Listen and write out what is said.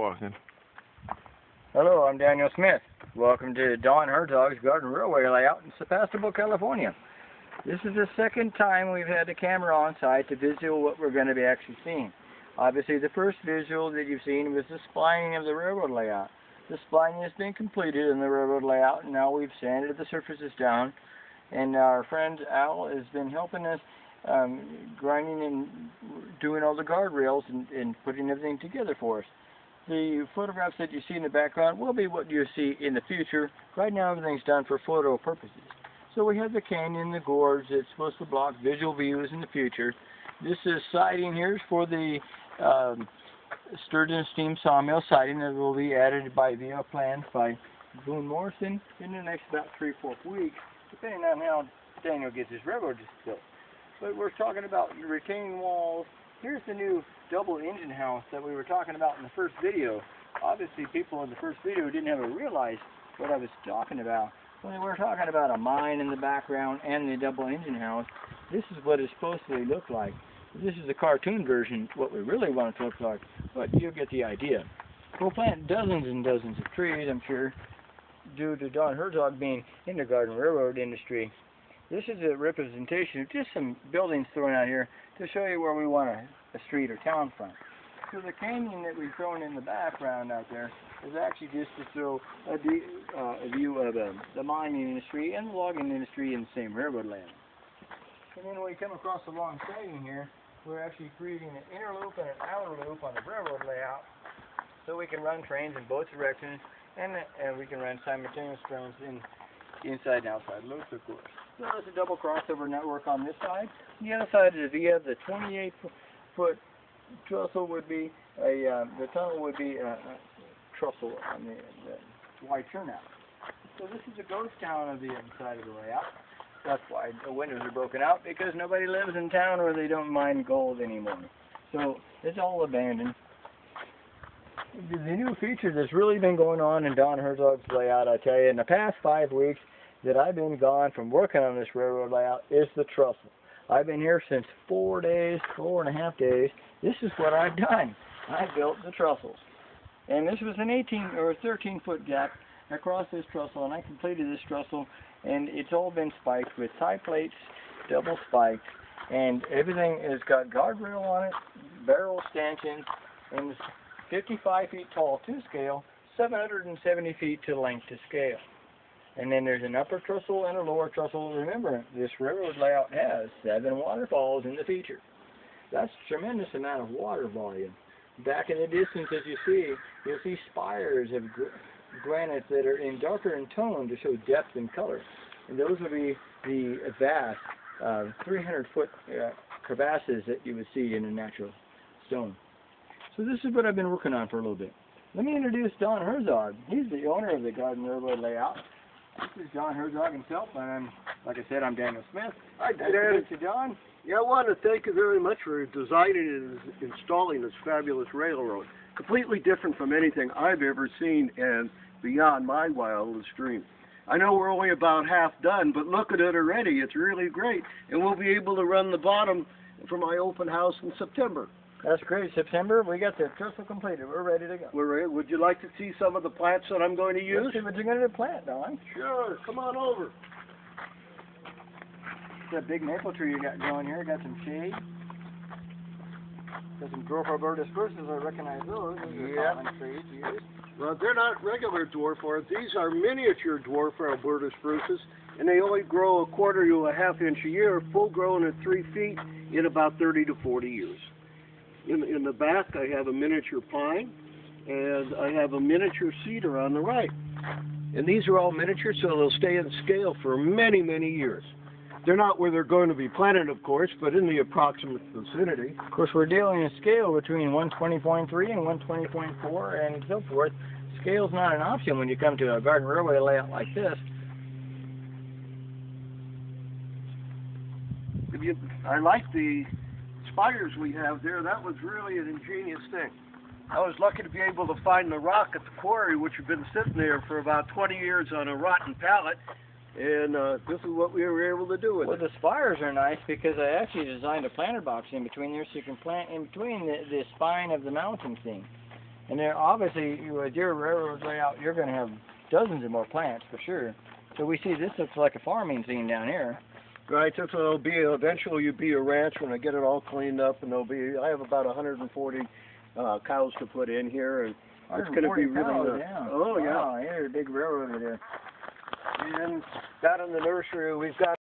walking. Hello, I'm Daniel Smith. Welcome to Don Herzog's Garden Railway Layout in Sebastopol, California. This is the second time we've had the camera on site to visual what we're going to be actually seeing. Obviously, the first visual that you've seen was the splining of the railroad layout. The splining has been completed in the railroad layout, and now we've sanded the surfaces down. And our friend Al has been helping us grinding and doing all the guardrails and putting everything together for us. The photographs that you see in the background will be what you see in the future. Right now everything's done for photo purposes. So we have the canyon, the gorge that's supposed to block visual views in the future. This is siding here for the Sturgeon Steam Sawmill siding that will be added via plans by Boone Morrison in the next about 3-4 weeks, depending on how Daniel gets his railroad built. But we're talking about retaining walls. Here's the new double engine house that we were talking about in the first video. Obviously people in the first video didn't ever realize what I was talking about. When we were talking about a mine in the background and the double engine house, this is what it's supposed to look like. This is the cartoon version, what we really want it to look like, but you'll get the idea. We'll plant dozens and dozens of trees, I'm sure, due to Don Herzog being in the garden railroad industry. This is a representation of just some buildings thrown out here to show you where we want a street or town front. So the canyon that we've thrown in the background out there is actually just to show a view of the mining industry and the logging industry in the same railroad land. And then when we come across the long siding here, we're actually creating an inner loop and an outer loop on the railroad layout so we can run trains in both directions and we can run simultaneous trains inside and outside loops, of course. So there's a double crossover network on this side. The other side is via the 28-foot trestle would be the tunnel would be a trestle on the wide turnout. So this is a ghost town of the inside of the layout. That's why the windows are broken out, because nobody lives in town where they don't mine gold anymore. So it's all abandoned. The new feature that's really been going on in Don Herzog's layout, I tell you, in the past 5 weeks that I've been gone from working on this railroad layout is the trestle. I've been here since 4 days, 4.5 days. This is what I've done. I built the trestles. And this was an 18 or 13-foot gap across this trestle, and I completed this trestle, and it's all been spiked with tie plates, double spiked, and everything has got guardrail on it, barrel stanchions, and it's 55 feet tall to scale, 770 feet to length to scale. And then there's an upper trestle and a lower trestle. Remember, this railroad layout has 7 waterfalls in the feature. That's a tremendous amount of water volume. Back in the distance, as you'll see spires of granite that are in darker in tone to show depth and color. And those will be the vast 300-foot crevasses that you would see in a natural stone. So this is what I've been working on for a little bit. Let me introduce Don Herzog. He's the owner of the Garden Railroad Layout. This is Don Herzog himself, and like I said, I'm Daniel Smith. Hi, nice to meet you, Don. Yeah, I want to thank you very much for designing and installing this fabulous railroad. Completely different from anything I've ever seen and beyond my wildest dream. I know we're only about half done, but look at it already. It's really great, and we'll be able to run the bottom for my open house in September. That's great. September, we got the trestle completed. We're ready to go. We're ready. Would you like to see some of the plants that I'm going to use? Let's see what you're going to plant, Don. Sure. Come on over. That big maple tree you got growing here, got some shade. Got some dwarf arbutus spruces, I recognize those. Those are common trees to use. Well, they're not regular dwarf arbors. These are miniature dwarf arbutus spruces, and they only grow 1/4 to 1/2 inch a year, full grown at 3 feet in about 30 to 40 years. In the back, I have a miniature pine, and I have a miniature cedar on the right. And these are all miniature, so they'll stay in scale for many, many years. They're not where they're going to be planted, of course, but in the approximate vicinity. Of course, we're dealing in scale between 120.3 and 120.4 and so forth. Scale's not an option when you come to a garden railway layout like this. I like the spires we have there. That was really an ingenious thing. I was lucky to be able to find the rock at the quarry, which had been sitting there for about 20 years on a rotten pallet. And this is what we were able to do with it. Well, the spires are nice because I actually designed a planter box in between there so you can plant in between the spine of the mountain thing. And then obviously with your railroad layout, you're going to have dozens of more plants for sure. So we see this looks like a farming scene down here. Right, so it'll be, eventually you'll be a ranch when I get it all cleaned up, and I have about 140 cows to put in here, and it's going to be really, Oh yeah. Wow, here's a big railroad over there. And down in the nursery, we've got